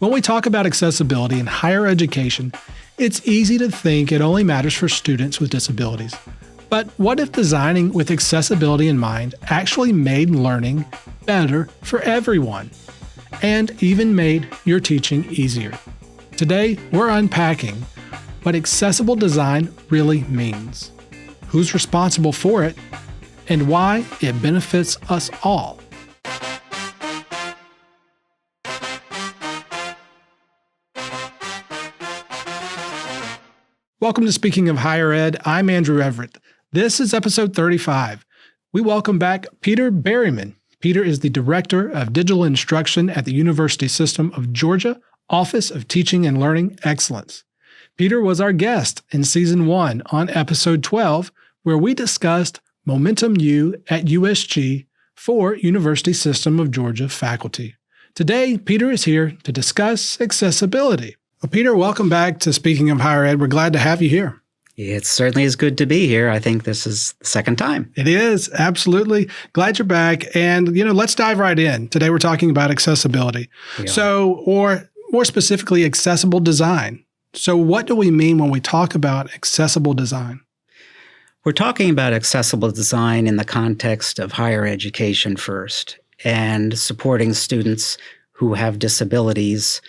When we talk about accessibility in higher education, it's easy to think it only matters for students with disabilities. But what if designing with accessibility in mind actually made learning better for everyone, and even made your teaching easier? Today, we're unpacking what accessible design really means, who's responsible for it, and why it benefits us all. Welcome to Speaking of Higher Ed. I'm Andrew Everett. This is episode 35. We welcome back Peter Berryman. Peter is the Director of Digital Instruction at the University System of Georgia, Office of Teaching and Learning Excellence. Peter was our guest in Season 1 on Episode 12, where we discussed Momentum U at USG for University System of Georgia faculty. Today, Peter is here to discuss accessibility. Well, Peter, welcome back to Speaking of Higher Ed. We're glad to have you here. It certainly is good to be here. I think this is the second time. It is, absolutely. Glad you're back. And, let's dive right in. Today we're talking about accessibility. Or more specifically, accessible design. So what do we mean when we talk about accessible design? We're talking about accessible design in the context of higher education first, and supporting students who have disabilities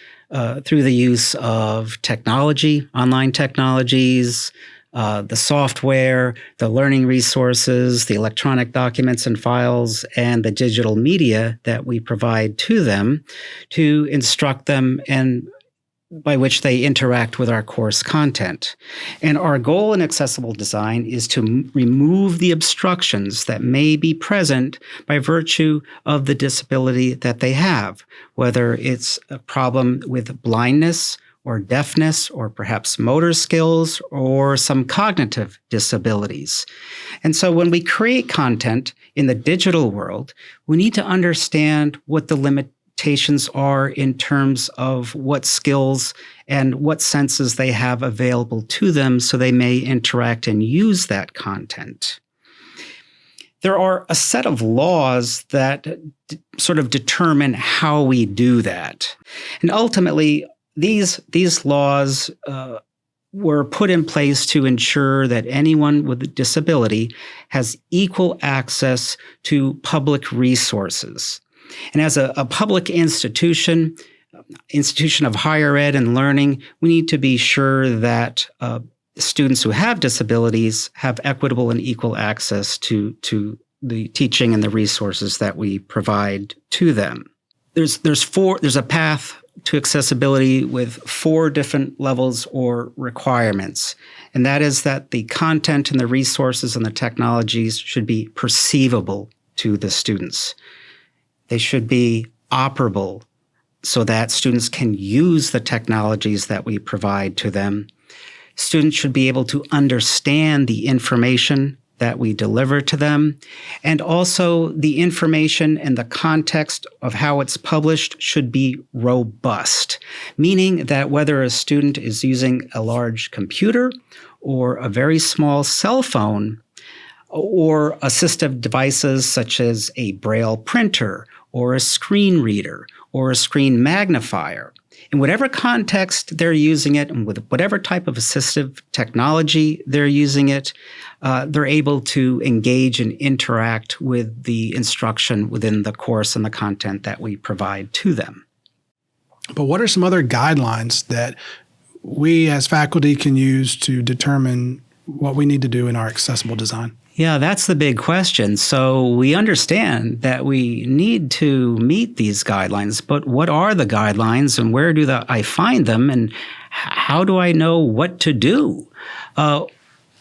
through the use of technology, online technologies, the software, the learning resources, the electronic documents and files, and the digital media that we provide to them to instruct them and by which they interact with our course content. And our goal in accessible design is to remove the obstructions that may be present by virtue of the disability that they have, whether it's a problem with blindness or deafness or perhaps motor skills or some cognitive disabilities. And so when we create content in the digital world, we need to understand what the limitations are in terms of what skills and what senses they have available to them so they may interact and use that content. There are a set of laws that sort of determine how we do that. And ultimately, these laws were put in place to ensure that anyone with a disability has equal access to public resources. And as a public institution of higher ed and learning, we need to be sure that students who have disabilities have equitable and equal access to the teaching and the resources that we provide to them. There's a path to accessibility with 4 different levels or requirements. And that is that the content and the resources and the technologies should be perceivable to the students. They should be operable so that students can use the technologies that we provide to them. Students should be able to understand the information that we deliver to them. And also the information and the context of how it's published should be robust, meaning that whether a student is using a large computer or a very small cell phone, or assistive devices such as a Braille printer or a screen reader or a screen magnifier. In whatever context they're using it and with whatever type of assistive technology they're using it, they're able to engage and interact with the instruction within the course and the content that we provide to them. But what are some other guidelines that we as faculty can use to determine what we need to do in our accessible design? Yeah, that's the big question. So we understand that we need to meet these guidelines, but what are the guidelines and where do I find them and how do I know what to do?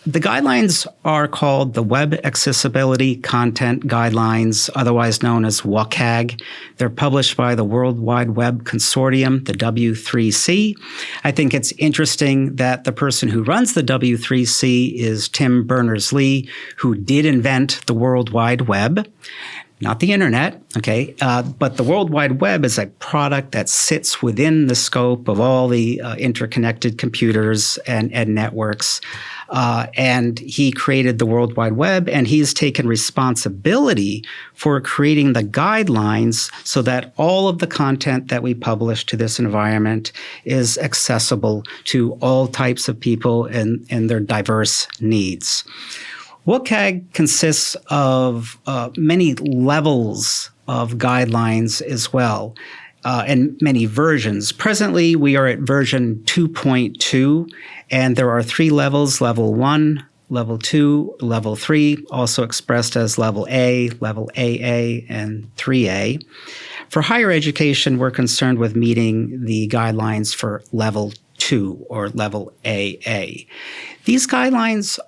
The guidelines are called the Web Accessibility Content Guidelines, otherwise known as WCAG. They're published by the World Wide Web Consortium, the W3C. I think it's interesting that the person who runs the W3C is Tim Berners-Lee, who did invent the World Wide Web. not the internet, okay? But the World Wide Web is a product that sits within the scope of all the interconnected computers and networks. And he created the World Wide Web, and he's taken responsibility for creating the guidelines so that all of the content that we publish to this environment is accessible to all types of people and their diverse needs. WCAG consists of many levels of guidelines as well, and many versions. Presently, we are at version 2.2, and there are 3 levels: level 1, level 2, level 3, also expressed as level A, level AA, and 3A. For higher education, we're concerned with meeting the guidelines for level 2 or level AA. These guidelines,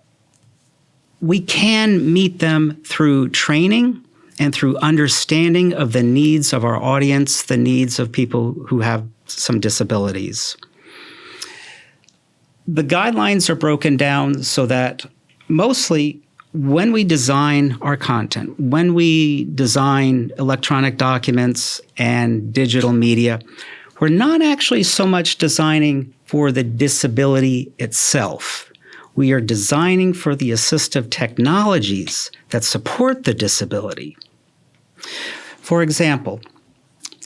we can meet them through training and through understanding of the needs of our audience, the needs of people who have some disabilities. The guidelines are broken down so that mostly when we design our content, when we design electronic documents and digital media, we're not actually so much designing for the disability itself. We are designing for the assistive technologies that support the disability. For example,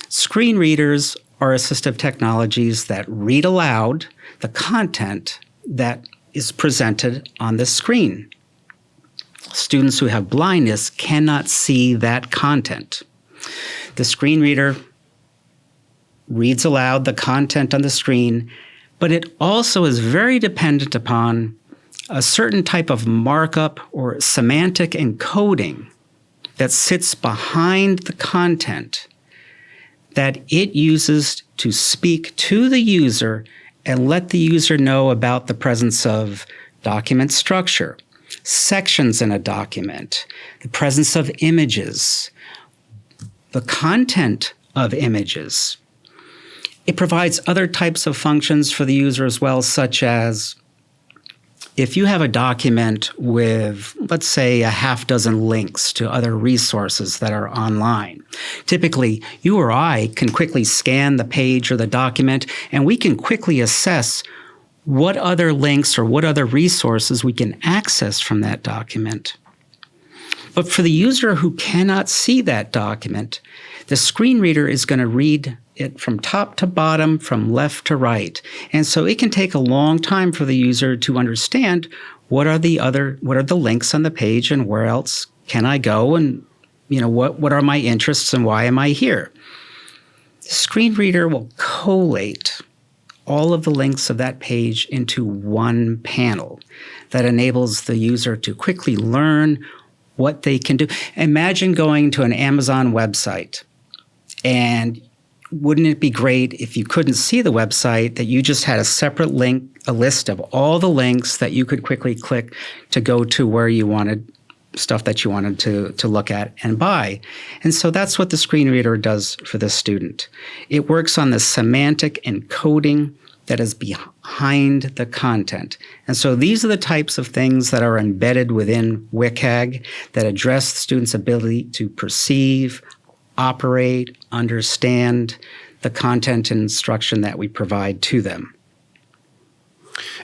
screen readers are assistive technologies that read aloud the content that is presented on the screen. Students who have blindness cannot see that content. The screen reader reads aloud the content on the screen, but it also is very dependent upon a certain type of markup or semantic encoding that sits behind the content that it uses to speak to the user and let the user know about the presence of document structure, sections in a document, the presence of images, the content of images. It provides other types of functions for the user as well, such as if you have a document with, let's say, a half dozen links to other resources that are online, typically you or I can quickly scan the page or the document, and we can quickly assess what other links or what other resources we can access from that document. But for the user who cannot see that document, the screen reader is going to read it from top to bottom, from left to right. And so it can take a long time for the user to understand what are the links on the page and where else can I go, and what are my interests and why am I here. The screen reader will collate all of the links of that page into one panel that enables the user to quickly learn what they can do. Imagine going to an Amazon website, and wouldn't it be great if you couldn't see the website, that you just had a separate link, a list of all the links that you could quickly click to go to where you wanted stuff that you wanted to look at and buy. And so that's what the screen reader does for the student. It works on the semantic encoding that is behind the content. And so these are the types of things that are embedded within WCAG that address the student's ability to perceive, operate, understand the content and instruction that we provide to them.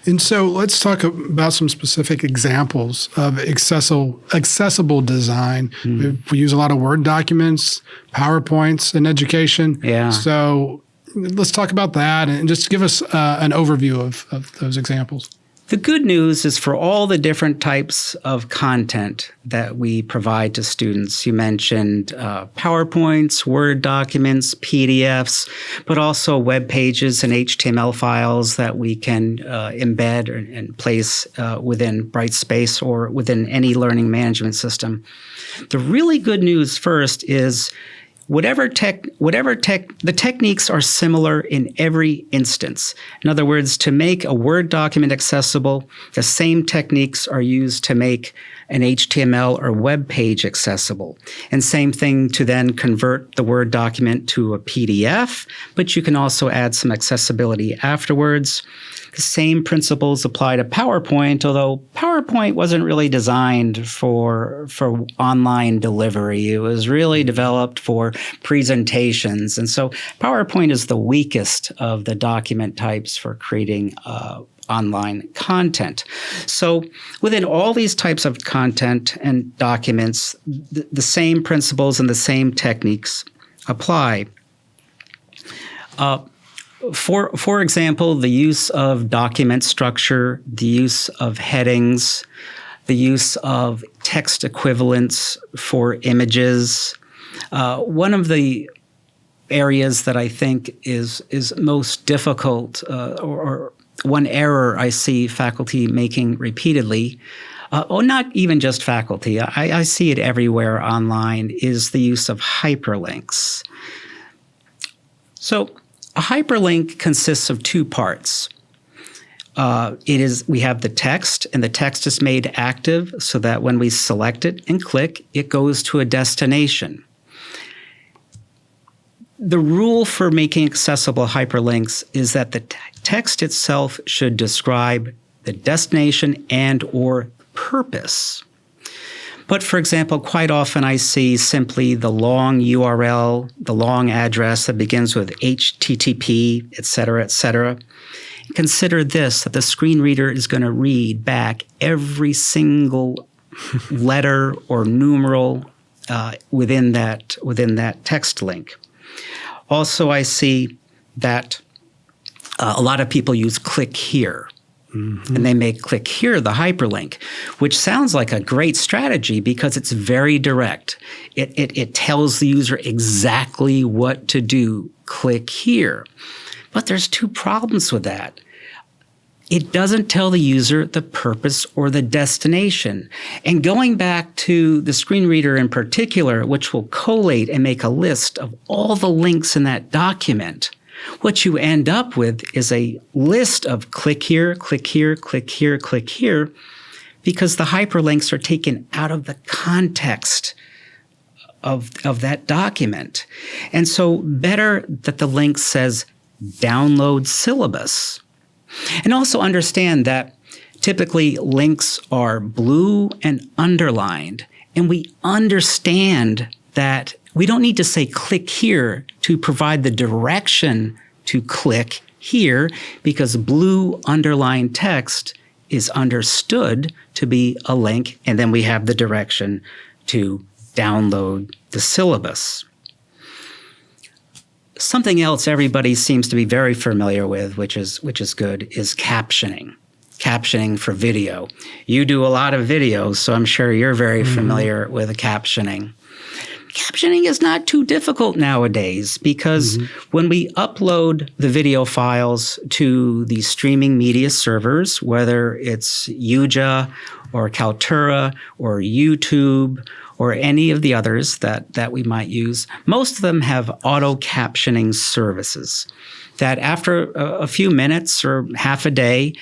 And so let's talk about some specific examples of accessible design. We use a lot of Word documents, PowerPoints in education. Yeah. So let's talk about that and just give us an overview of those examples. The good news is for all the different types of content that we provide to students. You mentioned PowerPoints, Word documents, PDFs, but also web pages and HTML files that we can embed and place within Brightspace or within any learning management system. The really good news first is the techniques are similar in every instance. In other words, to make a Word document accessible, the same techniques are used to make an HTML or web page accessible. And same thing to then convert the Word document to a PDF, but you can also add some accessibility afterwards. The same principles apply to PowerPoint, although PowerPoint wasn't really designed for online delivery. It was really developed for presentations. And so PowerPoint is the weakest of the document types for creating online content. So within all these types of content and documents, the same principles and the same techniques apply. For example, the use of document structure, the use of headings, the use of text equivalents for images. One of the areas that I think is most difficult, or one error I see faculty making repeatedly, not even just faculty, I see it everywhere online, is the use of hyperlinks. So a hyperlink consists of two parts. We have the text, and the text is made active so that when we select it and click, it goes to a destination. The rule for making accessible hyperlinks is that the text itself should describe the destination and or purpose. But for example, quite often I see simply the long URL, the long address that begins with HTTP, et cetera, Consider this, that the screen reader is going to read back every single letter or numeral within that text link. Also, I see that a lot of people use click here. Mm-hmm. And they make click here the hyperlink, which sounds like a great strategy because it's very direct. It tells the user exactly what to do. Click here. But there's two problems with that. It doesn't tell the user the purpose or the destination. And going back to the screen reader in particular, which will collate and make a list of all the links in that document, what you end up with is a list of click here, click here, click here, click here, because the hyperlinks are taken out of the context of that document. And so better that the link says download syllabus. And also understand that typically links are blue and underlined, and we understand that we don't need to say click here to provide the direction to click here, because blue underlined text is understood to be a link, and then we have the direction to download the syllabus. Something else everybody seems to be very familiar with, which is good, is captioning. Captioning for video. You do a lot of videos, so I'm sure you're very familiar with the captioning. Captioning is not too difficult nowadays because when we upload the video files to the streaming media servers, whether it's Yuja or Kaltura or YouTube or any of the others that we might use, most of them have auto captioning services that after a few minutes or half a day,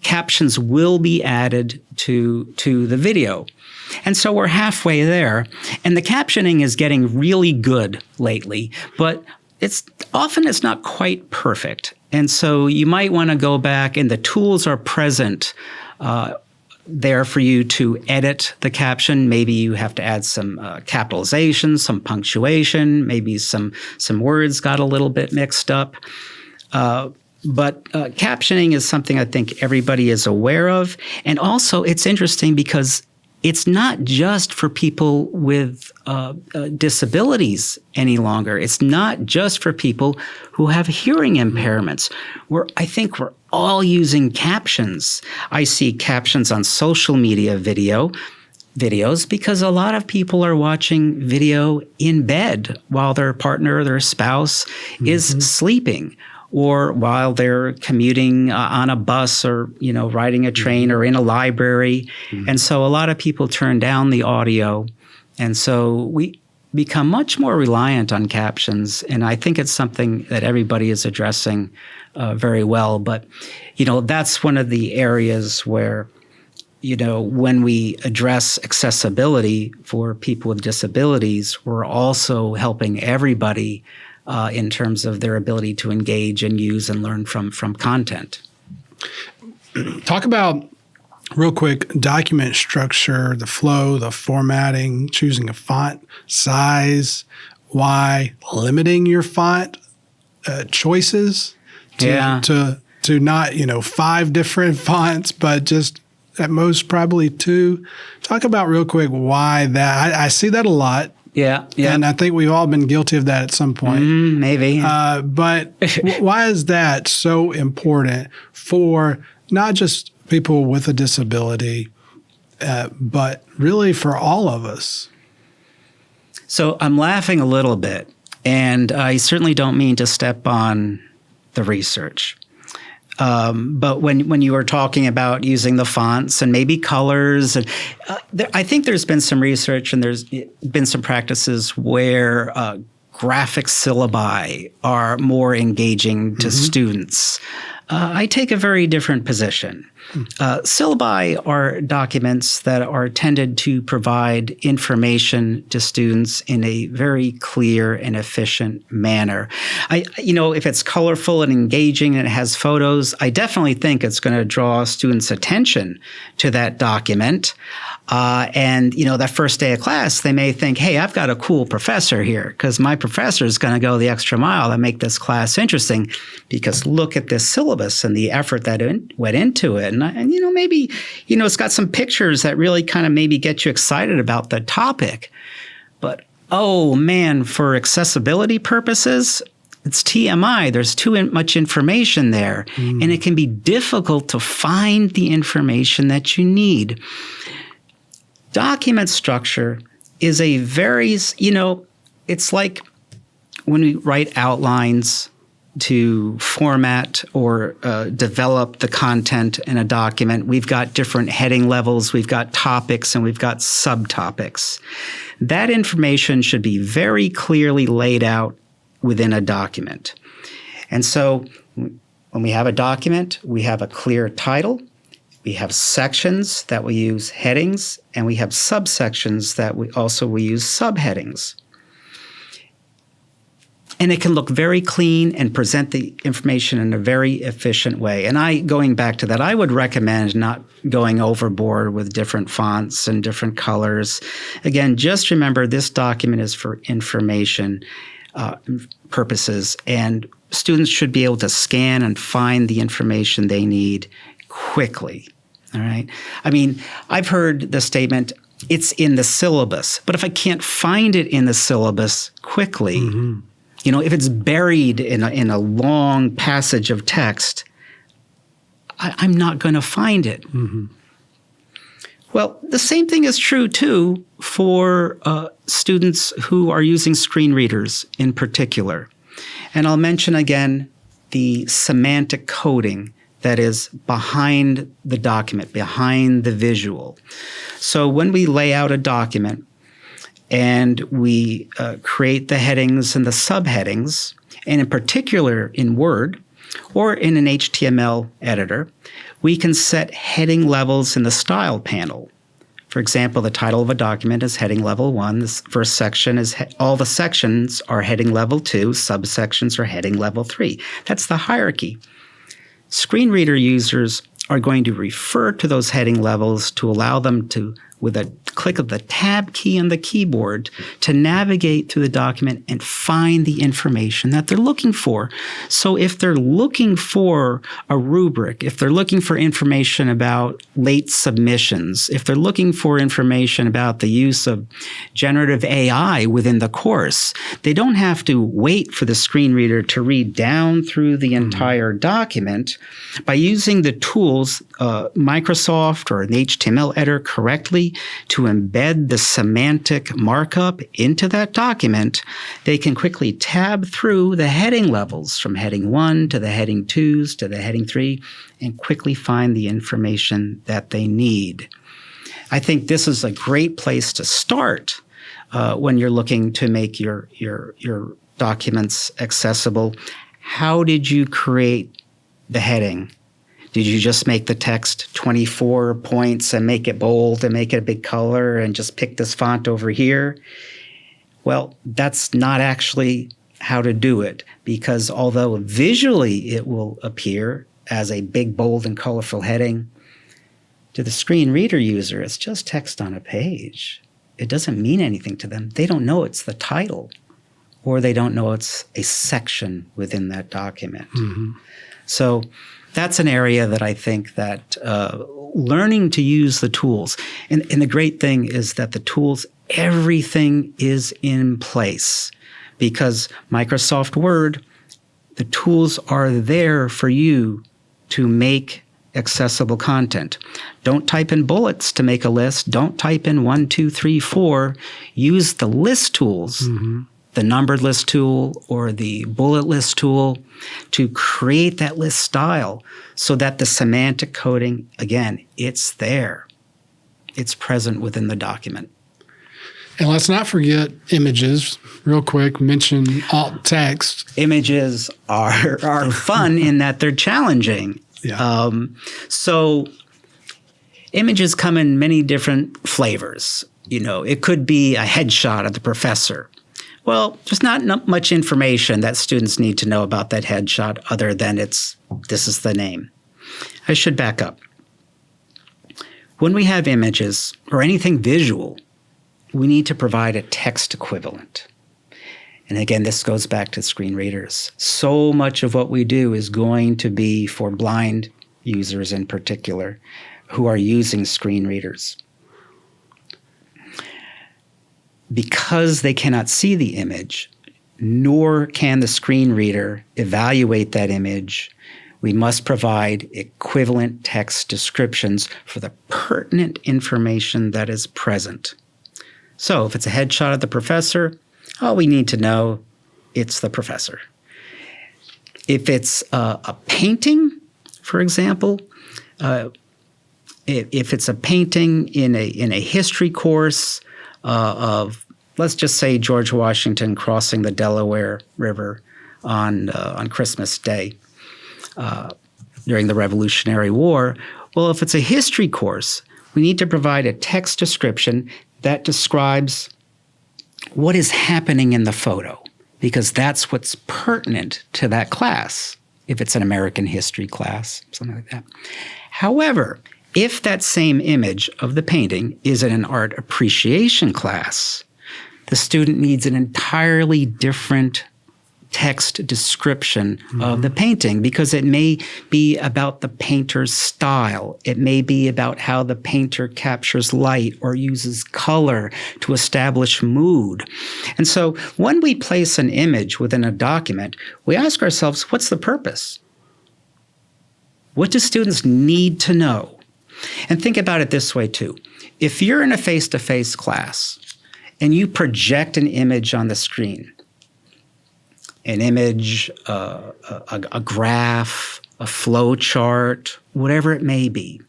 captions will be added to the video. And so we're halfway there. And the captioning is getting really good lately, but it's not quite perfect. And so you might want to go back, and the tools are present there for you to edit the caption. Maybe you have to add some capitalization, some punctuation, maybe some words got a little bit mixed up. But captioning is something I think everybody is aware of. And also it's interesting because it's not just for people with disabilities any longer. It's not just for people who have hearing impairments. I think we're all using captions. I see captions on social media videos because a lot of people are watching video in bed while their partner or their spouse is sleeping, or while they're commuting on a bus or, riding a train or in a library. And so a lot of people turn down the audio. And so we become much more reliant on captions. And I think it's something that everybody is addressing very well. But, that's one of the areas where, when we address accessibility for people with disabilities, we're also helping everybody in terms of their ability to engage and use and learn from content. Talk about, real quick, document structure, the flow, the formatting, choosing a font size, why limiting your font choices to not, 5 different fonts, but just at most probably 2. Talk about real quick why that. I see that a lot. Yeah. And I think we've all been guilty of that at some point. Maybe. But why is that so important for not just people with a disability, but really for all of us? So I'm laughing a little bit, and I certainly don't mean to step on the research. But when you were talking about using the fonts and maybe colors, and I think there's been some research and there's been some practices where graphic syllabi are more engaging to students. I take a very different position. Syllabi are documents that are intended to provide information to students in a very clear and efficient manner. If it's colorful and engaging and it has photos, I definitely think it's going to draw students' attention to that document. That first day of class, they may think, hey, I've got a cool professor here because my professor is going to go the extra mile and make this class interesting because look at this syllabus and the effort that went into it. And maybe, it's got some pictures that really kind of maybe get you excited about the topic. But, oh, man, for accessibility purposes, it's TMI. There's too much information there. And it can be difficult to find the information that you need. Document structure is a very, it's like when we write outlines to format or develop the content in a document, we've got different heading levels, we've got topics, and we've got subtopics. That information should be very clearly laid out within a document. And so when we have a document, we have a clear title. We have sections that we use headings, and we have subsections that we use subheadings. And it can look very clean and present the information in a very efficient way. And going back to that, I would recommend not going overboard with different fonts and different colors. Again, just remember this document is for information purposes, and students should be able to scan and find the information they need quickly. All right. I mean, I've heard the statement, it's in the syllabus, but if I can't find it in the syllabus quickly, if it's buried in a long passage of text, I'm not going to find it. Well, the same thing is true, too, for students who are using screen readers in particular. And I'll mention again the semantic coding that is behind the document, behind the visual. So when we lay out a document and we create the headings and the subheadings, and in particular in Word or in an HTML editor, we can set heading levels in the style panel. For example, the title of a document is heading level 1. This first section is all the sections are heading level 2. Subsections are heading level 3. That's the hierarchy. Screen reader users are going to refer to those heading levels to allow them to, with a click of the tab key on the keyboard, to navigate through the document and find the information that they're looking for. So if they're looking for a rubric, if they're looking for information about late submissions, if they're looking for information about the use of generative AI within the course, they don't have to wait for the screen reader to read down through the entire document. By using the tools, Microsoft or an HTML editor correctly to embed the semantic markup into that document, they can quickly tab through the heading levels from heading 1 to the heading 2s to the heading 3 and quickly find the information that they need. I think this is a great place to start when you're looking to make your documents accessible. How did you create the heading? Did you just make the text 24 points and make it bold and make it a big color and just pick this font over here? Well, that's not actually how to do it, because although visually it will appear as a big, bold, and colorful heading. To the screen reader user, it's just text on a page. It doesn't mean anything to them. They don't know it's the title, or they don't know it's a section within that document. Mm-hmm. So that's an area that I think that learning to use the tools, and the great thing is that the tools, everything is in place, because Microsoft Word, the tools are there for you to make accessible content. Don't type in bullets to make a list. Don't type in 1, 2, 3, 4. Use the list tools, Mm-hmm. the numbered list tool or the bullet list tool, to create that list style so that the semantic coding, again, it's there. It's present within the document. And let's not forget images. Real quick, mention alt text. Images are fun in that they're challenging. Yeah. So images come in many different flavors. It could be a headshot of the professor. Well, there's not much information that students need to know about that headshot other than this is the name. I should back up. When we have images or anything visual, we need to provide a text equivalent. And again, this goes back to screen readers. So much of what we do is going to be for blind users in particular who are using screen readers. Because they cannot see the image, nor can the screen reader evaluate that image, we must provide equivalent text descriptions for the pertinent information that is present. So if it's a headshot of the professor, all we need to know, it's the professor. If it's a painting, for example, if it's a painting in a history course of, let's just say, George Washington crossing the Delaware River on Christmas Day during the Revolutionary War, well, if it's a history course, we need to provide a text description that describes what is happening in the photo, because that's what's pertinent to that class, if it's an American history class, something like that. However, if that same image of the painting is in an art appreciation class, the student needs an entirely different text description of the painting, because it may be about the painter's style. It may be about how the painter captures light or uses color to establish mood. And so when we place an image within a document, we ask ourselves, what's the purpose? What do students need to know? And think about it this way too. If you're in a face-to-face class and you project an image on the screen, an image, a graph, a flow chart, whatever it may be,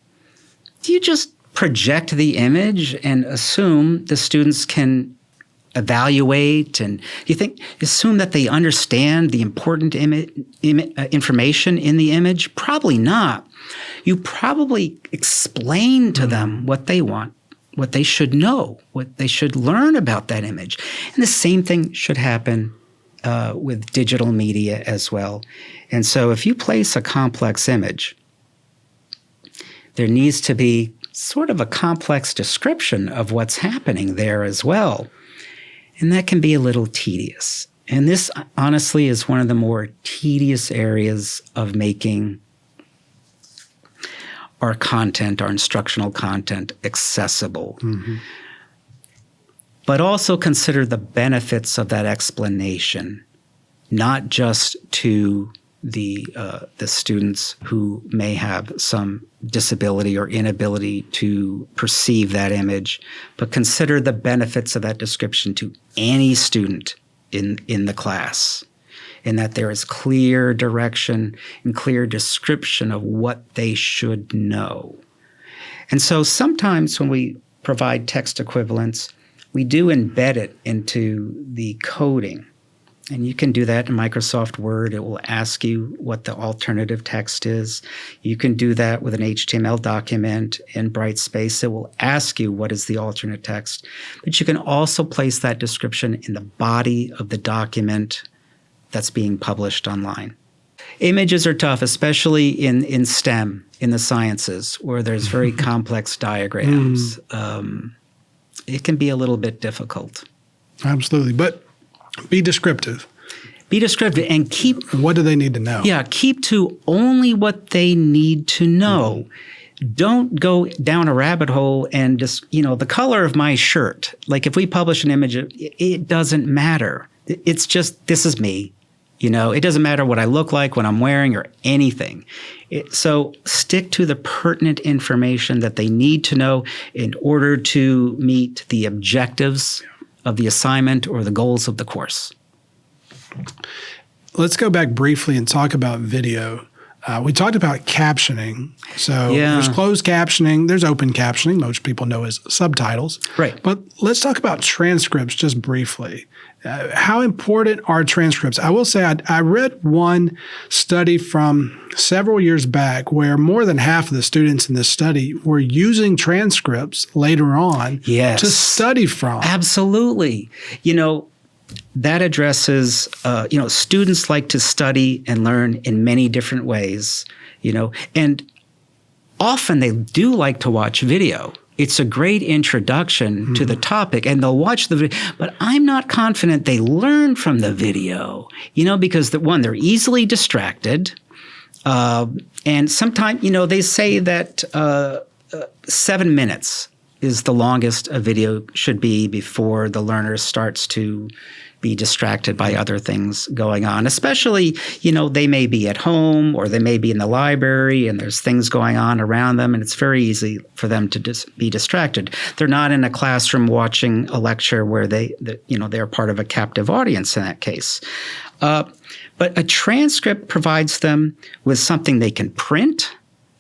do you just project the image and assume the students can evaluate, and assume that they understand the important information in the image? Probably not. You probably explain to them what they want, what they should know, what they should learn about that image. And the same thing should happen with digital media as well. And so if you place a complex image, there needs to be sort of a complex description of what's happening there as well. And that can be a little tedious. And this, honestly, is one of the more tedious areas of making our content, our instructional content, accessible. Mm-hmm. But also consider the benefits of that explanation, not just to the students who may have some disability or inability to perceive that image, but consider the benefits of that description to any student in the class, in that there is clear direction and clear description of what they should know. And so sometimes when we provide text equivalents, we do embed it into the coding. And you can do that in Microsoft Word. It will ask you what the alternative text is. You can do that with an HTML document in Brightspace. It will ask you what is the alternate text. But you can also place that description in the body of the document that's being published online. Images are tough, especially in STEM, in the sciences, where there's very complex diagrams. It can be a little bit difficult. Absolutely. But be descriptive. Be descriptive and keep... What do they need to know? Yeah, keep to only what they need to know. Don't go down a rabbit hole and just, the color of my shirt. Like if we publish an image, it doesn't matter. It's just, this is me. It doesn't matter what I look like, what I'm wearing, or anything. So stick to the pertinent information that they need to know in order to meet the objectives of the assignment or the goals of the course. Let's go back briefly and talk about video. We talked about captioning. So there's closed captioning. There's open captioning. Most people know as subtitles. Right. But let's talk about transcripts just briefly. How important are transcripts? I will say I read one study from several years back where more than half of the students in this study were using transcripts later on to study from. Absolutely. That addresses, students like to study and learn in many different ways, and often they do like to watch video. It's a great introduction to the topic, and they'll watch the video. But I'm not confident they learn from the video, because they're easily distracted. And sometimes, they say that 7 minutes is the longest a video should be before the learner starts to be distracted by other things going on. Especially, they may be at home or they may be in the library and there's things going on around them, and it's very easy for them to be distracted. They're not in a classroom watching a lecture where they're part of a captive audience in that case. But a transcript provides them with something they can print,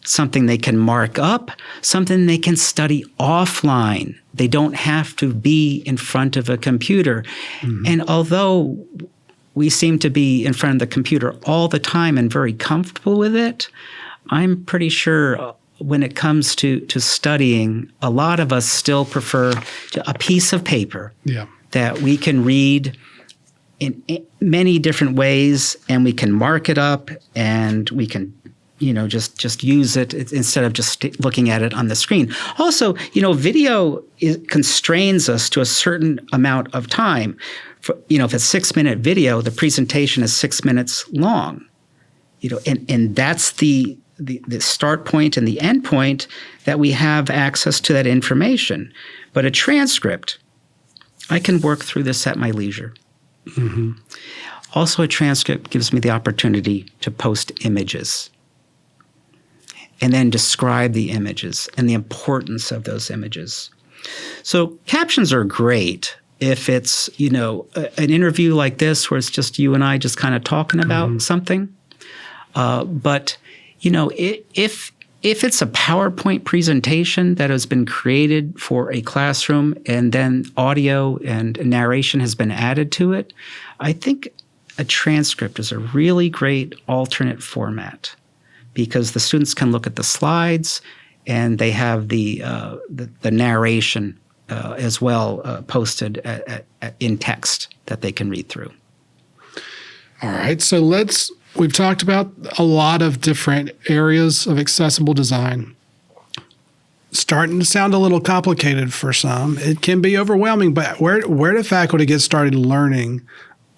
something they can mark up, something they can study offline. They don't have to be in front of a computer. And although we seem to be in front of the computer all the time and very comfortable with it, I'm pretty sure when it comes to studying, a lot of us still prefer a piece of paper that we can read in many different ways, and we can mark it up and we can just use it instead of just looking at it on the screen. Also, video constrains us to a certain amount of time. If it's 6-minute video, the presentation is 6 minutes long. And that's the start point and the end point that we have access to that information. But a transcript, I can work through this at my leisure. Also, a transcript gives me the opportunity to post images and then describe the images and the importance of those images. So captions are great if it's, an interview like this where it's just you and I just kind of talking about something. But, if it's a PowerPoint presentation that has been created for a classroom and then audio and narration has been added to it, I think a transcript is a really great alternate format, because the students can look at the slides and they have the narration as well posted in text that they can read through. All right. So we've talked about a lot of different areas of accessible design. Starting to sound a little complicated for some. It can be overwhelming, but where do faculty get started learning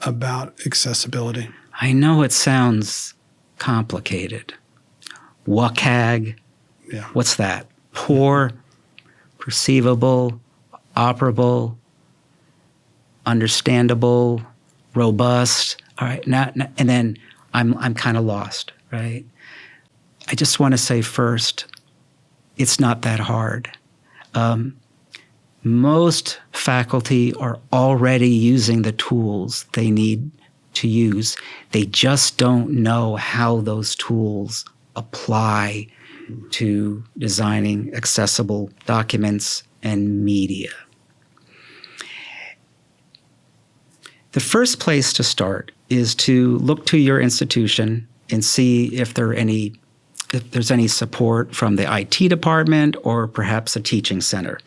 about accessibility? I know it sounds complicated. WCAG, what's that? Poor, perceivable, operable, understandable, robust. All right, and then I'm kind of lost, right? I just want to say first, it's not that hard. Most faculty are already using the tools they need to use. They just don't know how those tools apply to designing accessible documents and media. The first place to start is to look to your institution and see if there's any support from the IT department or perhaps a teaching center.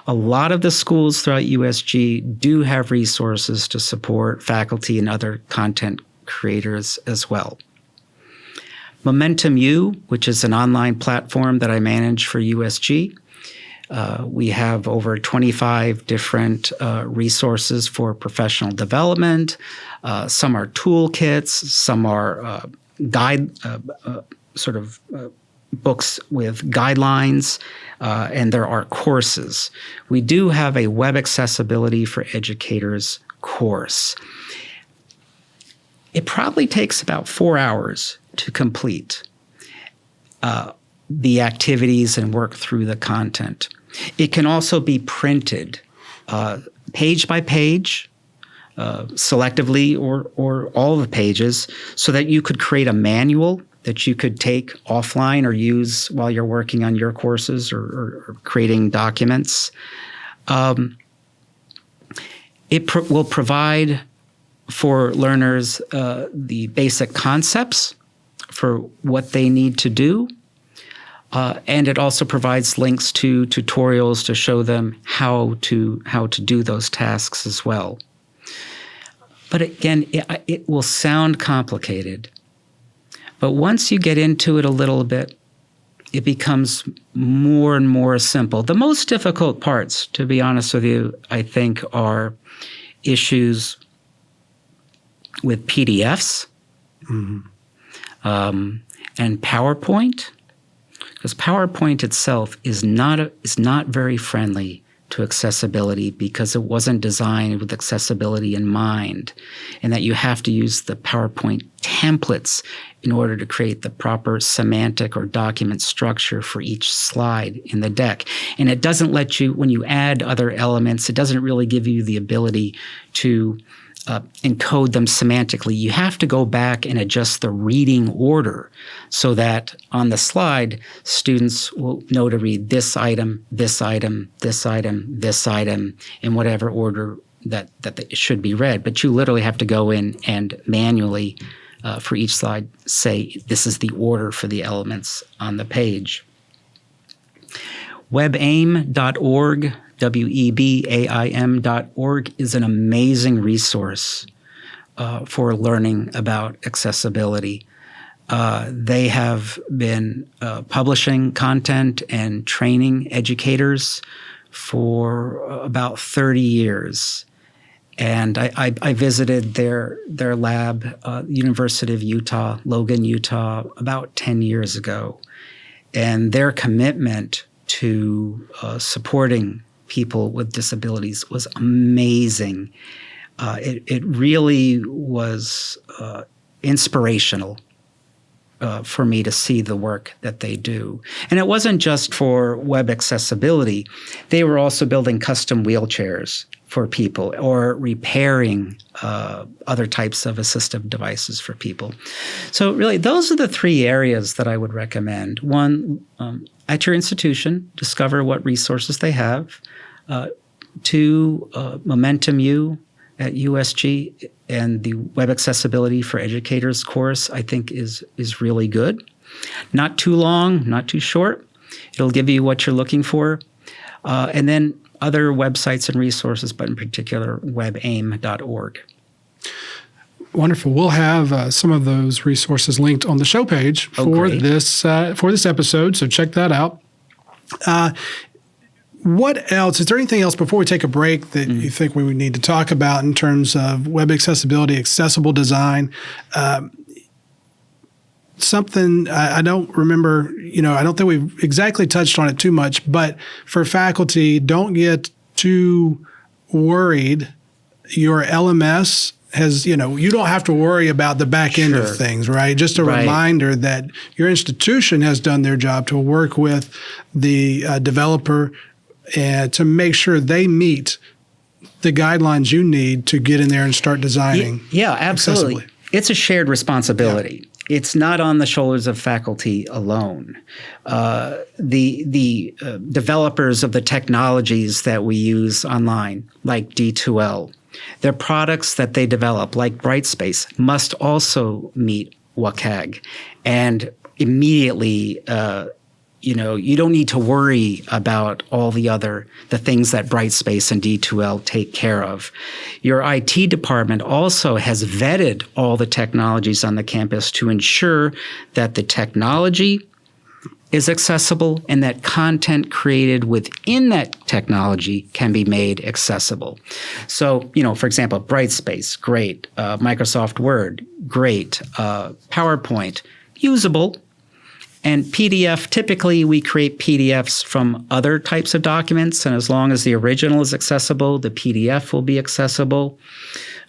A lot of the schools throughout USG do have resources to support faculty and other content creators as well. Momentum U, which is an online platform that I manage for USG. We have over 25 different resources for professional development. Some are toolkits, some are books with guidelines, and there are courses. We do have a web accessibility for educators course. It probably takes about 4 hours to complete the activities and work through the content. It can also be printed page by page, selectively, or all the pages, so that you could create a manual that you could take offline or use while you're working on your courses or creating documents. It will provide for learners the basic concepts for what they need to do. And it also provides links to tutorials to show them how to do those tasks as well. But again, it will sound complicated. But once you get into it a little bit, it becomes more and more simple. The most difficult parts, to be honest with you, I think are issues with PDFs and PowerPoint, because PowerPoint itself is not very friendly to accessibility because it wasn't designed with accessibility in mind, and that you have to use the PowerPoint templates in order to create the proper semantic or document structure for each slide in the deck. And it doesn't let you, when you add other elements, it doesn't really give you the ability to encode them semantically. You have to go back and adjust the reading order so that on the slide, students will know to read this item, this item, this item, this item, in whatever order that it should be read. But you literally have to go in and manually, for each slide, say this is the order for the elements on the page. Webaim.org, webaim.org, is an amazing resource for learning about accessibility. They have been publishing content and training educators for about 30 years. And I visited their lab, University of Utah, Logan, Utah, about 10 years ago. And their commitment to supporting people with disabilities was amazing. It really was inspirational for me to see the work that they do. And it wasn't just for web accessibility. They were also building custom wheelchairs for people or repairing other types of assistive devices for people. So really, those are the three areas that I would recommend. One, at your institution, discover what resources they have. Two, Momentum U at USG and the Web Accessibility for Educators course, I think is really good. Not too long, not too short. It'll give you what you're looking for. And then other websites and resources, but in particular, webaim.org. Wonderful. We'll have some of those resources linked on the show page for this episode, so check that out. What else? Is there anything else before we take a break that you think we would need to talk about in terms of web accessibility, accessible design? Something I don't remember, I don't think we've exactly touched on it too much, but for faculty, don't get too worried. Your LMS has, you don't have to worry about the back end of things, right? Just a reminder that your institution has done their job to work with the developer and to make sure they meet the guidelines you need to get in there and start designing. Yeah, absolutely. Accessibly. It's a shared responsibility. Yeah. It's not on the shoulders of faculty alone. The developers of the technologies that we use online, like D2L, their products that they develop, like Brightspace, must also meet WCAG and immediately you don't need to worry about all the things that Brightspace and D2L take care of. Your IT department also has vetted all the technologies on the campus to ensure that the technology is accessible and that content created within that technology can be made accessible. So, for example, Brightspace, great. Microsoft Word, great. PowerPoint, usable. And PDF, typically we create PDFs from other types of documents, and as long as the original is accessible, the PDF will be accessible.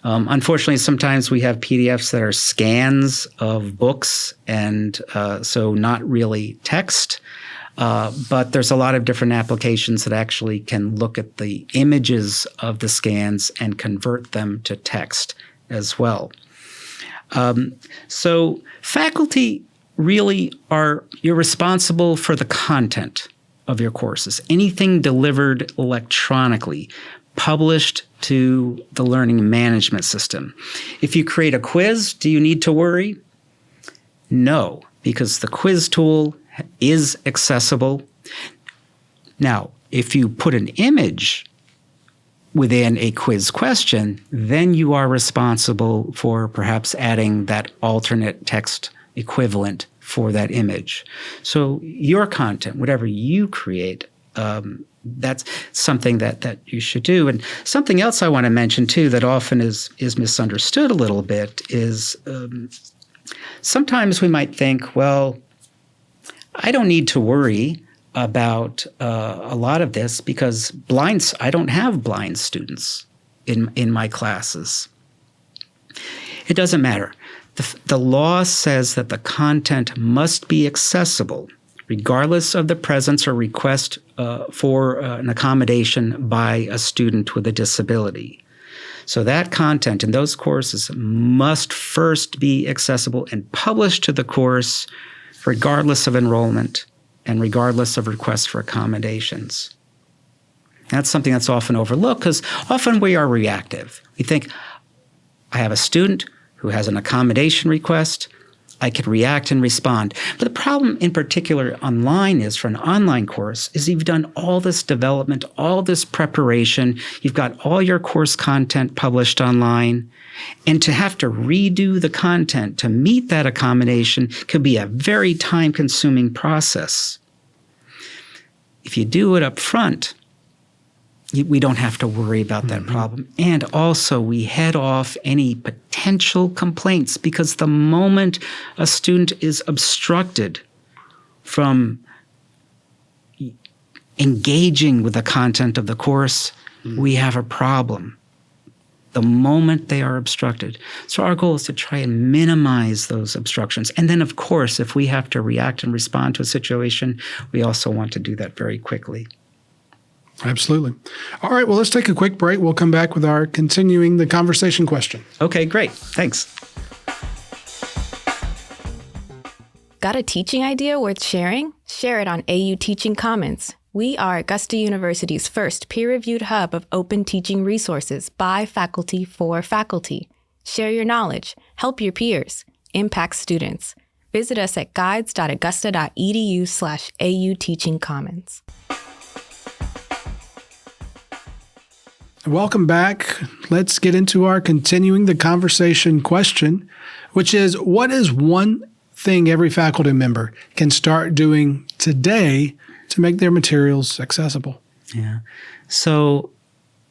Unfortunately, sometimes we have PDFs that are scans of books, and so not really text. But there's a lot of different applications that actually can look at the images of the scans and convert them to text as well. So faculty really you're responsible for the content of your courses. Anything delivered electronically, published to the learning management system. If you create a quiz, do you need to worry? No, because the quiz tool is accessible. Now, if you put an image within a quiz question, then you are responsible for perhaps adding that alternate text equivalent for that image. So your content, whatever you create, that's something that you should do. And something else I want to mention too that often is misunderstood a little bit is sometimes we might think, well, I don't need to worry about a lot of this because I don't have blind students in my classes. It doesn't matter. The law says that the content must be accessible regardless of the presence or request for an accommodation by a student with a disability. So that content in those courses must first be accessible and published to the course regardless of enrollment and regardless of requests for accommodations. That's something that's often overlooked because often we are reactive. We think, I have a student who has an accommodation request, I can react and respond. But the problem in particular online is for an online course is you've done all this development, all this preparation, you've got all your course content published online, and to have to redo the content to meet that accommodation could be a very time-consuming process. If you do it up front, we don't have to worry about that problem. And also, we head off any potential complaints because the moment a student is obstructed from engaging with the content of the course, we have a problem. The moment they are obstructed. So our goal is to try and minimize those obstructions. And then, of course, if we have to react and respond to a situation, we also want to do that very quickly. Absolutely. All right, well, let's take a quick break. We'll come back with our continuing the conversation question. Okay, great. Thanks. Got a teaching idea worth sharing? Share it on AU Teaching Commons. We are Augusta University's first peer-reviewed hub of open teaching resources by faculty for faculty. Share your knowledge, help your peers, impact students. Visit us at guides.augusta.edu/AU Teaching Commons. Welcome back. Let's get into our continuing the conversation question, which is, what is one thing every faculty member can start doing today to make their materials accessible? Yeah. So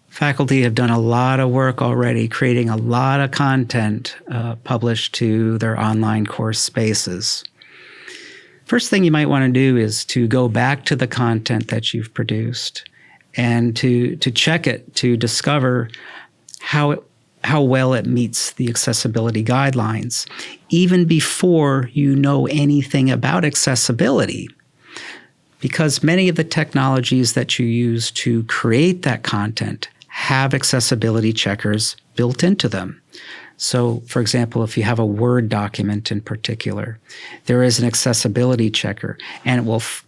faculty have done a lot of work already, creating a lot of content published to their online course spaces. First thing you might want to do is to go back to the content that you've produced and to check it to discover how well it meets the accessibility guidelines, even before you know anything about accessibility. Because many of the technologies that you use to create that content have accessibility checkers built into them. So, for example, if you have a Word document in particular, there is an accessibility checker, and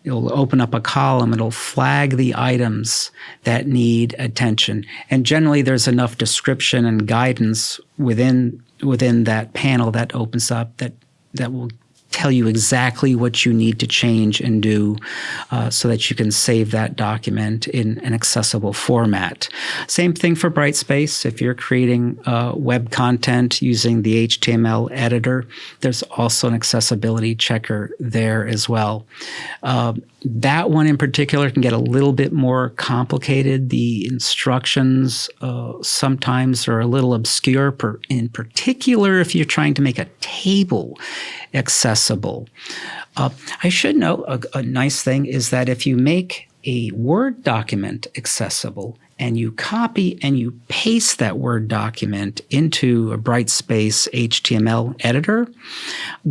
it'll open up a column. It'll flag the items that need attention. And generally, there's enough description and guidance within that panel that opens up that will tell you exactly what you need to change and do so that you can save that document in an accessible format. Same thing for Brightspace. If you're creating web content using the HTML editor, there's also an accessibility checker there as well. That one in particular can get a little bit more complicated. The instructions sometimes are a little obscure, in particular if you're trying to make a table accessible. I should note a nice thing is that if you make a Word document accessible and you copy and you paste that Word document into a Brightspace HTML editor,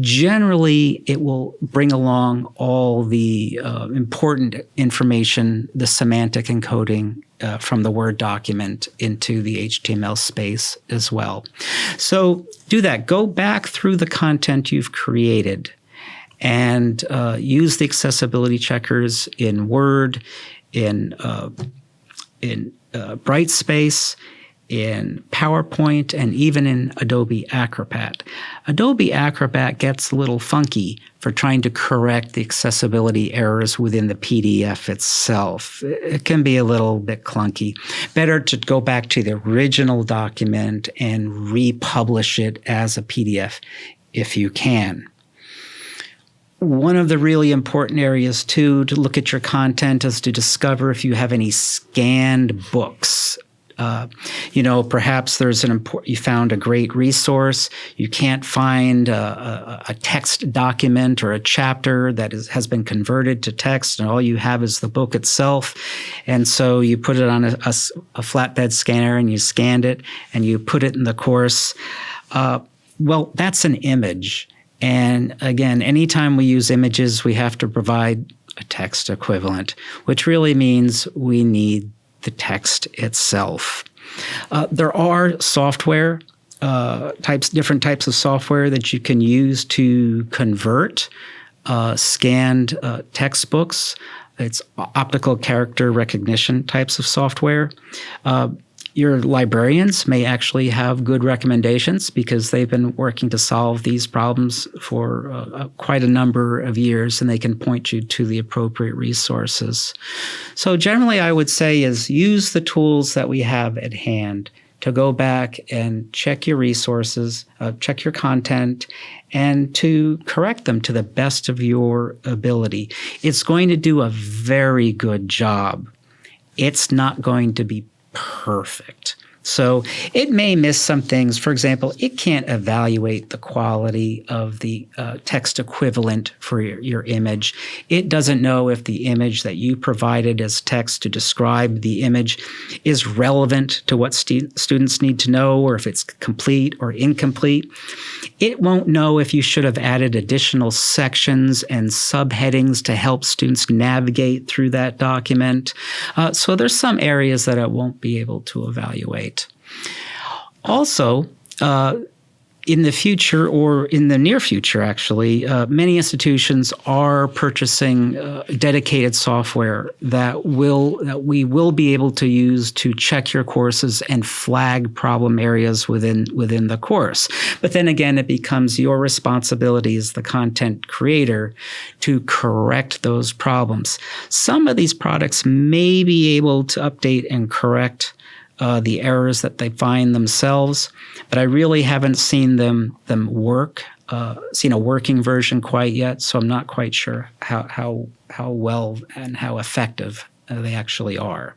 generally it will bring along all the important information, the semantic encoding from the Word document into the HTML space as well. So do that. Go back through the content you've created and use the accessibility checkers in Word, in Brightspace, in PowerPoint, and even in Adobe Acrobat. Adobe Acrobat gets a little funky for trying to correct the accessibility errors within the PDF itself. It can be a little bit clunky. Better to go back to the original document and republish it as a PDF if you can. One of the really important areas, too, to look at your content is to discover if you have any scanned books. Perhaps there's you found a great resource. You can't find a text document or a chapter that has been converted to text, and all you have is the book itself. And so you put it on a flatbed scanner and you scanned it and you put it in the course. Well, that's an image. And again, anytime we use images, we have to provide a text equivalent, which really means we need the text itself. There are software different types of software that you can use to convert scanned textbooks. It's optical character recognition types of software. Your librarians may actually have good recommendations because they've been working to solve these problems for quite a number of years, and they can point you to the appropriate resources. So generally, I would say is use the tools that we have at hand to go back and check your resources, check your content, and to correct them to the best of your ability. It's going to do a very good job. It's not going to be perfect. So it may miss some things. For example, it can't evaluate the quality of the text equivalent for your image. It doesn't know if the image that you provided as text to describe the image is relevant to what students need to know, or if it's complete or incomplete. It won't know if you should have added additional sections and subheadings to help students navigate through that document. So there's some areas that it won't be able to evaluate. Also, in the future, or in the near future, actually, many institutions are purchasing dedicated software that we will be able to use to check your courses and flag problem areas within the course. But then again, it becomes your responsibility as the content creator to correct those problems. Some of these products may be able to update and correct the errors that they find themselves, but I really haven't seen them work, seen a working version quite yet, so I'm not quite sure how well and how effective they actually are.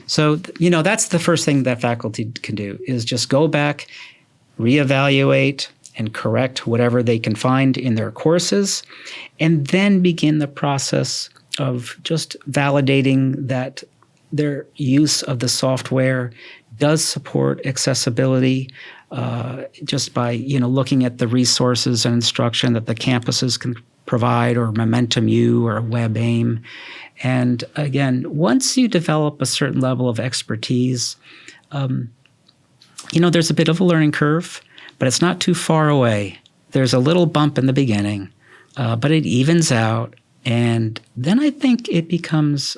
So, that's the first thing that faculty can do, is just go back, reevaluate, and correct whatever they can find in their courses, and then begin the process of just validating that their use of the software does support accessibility, just by looking at the resources and instruction that the campuses can provide, or Momentum U or WebAIM. And again, once you develop a certain level of expertise, there's a bit of a learning curve, but it's not too far away. There's a little bump in the beginning, but it evens out, and then I think it becomes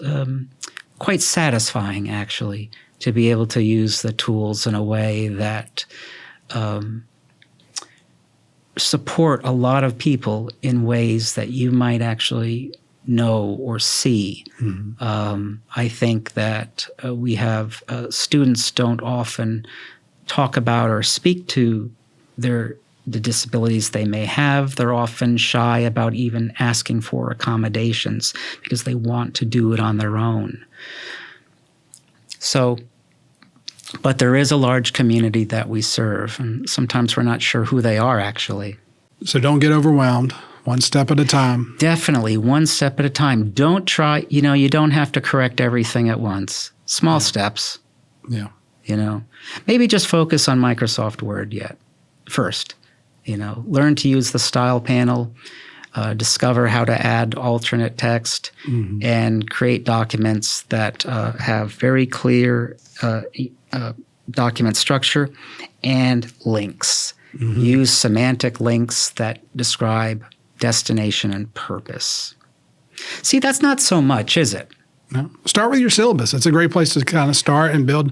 quite satisfying, actually, to be able to use the tools in a way that support a lot of people in ways that you might actually know or see. I think that we have students don't often talk about or speak to the disabilities they may have. They're often shy about even asking for accommodations because they want to do it on their own. So, but there is a large community that we serve, and sometimes we're not sure who they are actually. So don't get overwhelmed. One step at a time. Definitely, one step at a time. Don't try, you don't have to correct everything at once. Small steps. Yeah. Maybe just focus on Microsoft Word first. Learn to use the style panel, discover how to add alternate text, and create documents that have very clear document structure and links. Use semantic links that describe destination and purpose. See, that's not so much, is it? No. Start with your syllabus. It's a great place to kind of start and build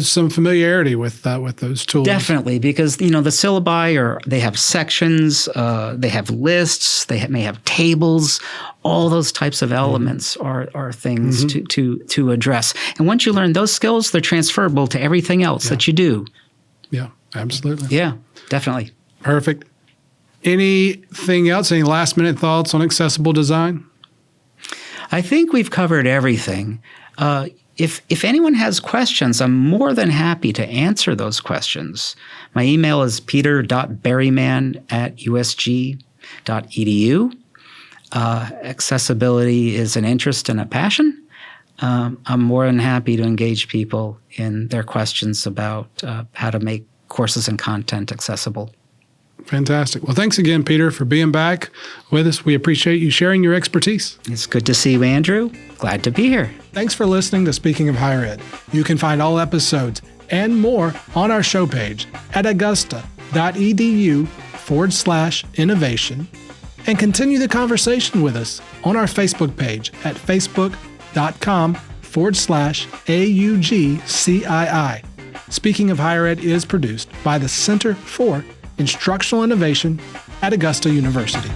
some familiarity with those tools. Definitely, because the syllabi they have sections, they have lists, they may have tables. All those types of elements are things to address. And once you learn those skills, they're transferable to everything else that you do. Yeah, absolutely. Yeah, definitely. Perfect. Anything else? Any last minute thoughts on accessible design? I think we've covered everything. If anyone has questions, I'm more than happy to answer those questions. My email is peter.berryman@usg.edu. Accessibility is an interest and a passion. I'm more than happy to engage people in their questions about how to make courses and content accessible. Fantastic. Well, thanks again, Peter, for being back with us. We appreciate you sharing your expertise. It's good to see you, Andrew. Glad to be here. Thanks for listening to Speaking of Higher Ed. You can find all episodes and more on our show page at augusta.edu/innovation, and continue the conversation with us on our Facebook page at facebook.com/AUGCII. Speaking of Higher Ed is produced by the Center for Instructional Innovation at Augusta University.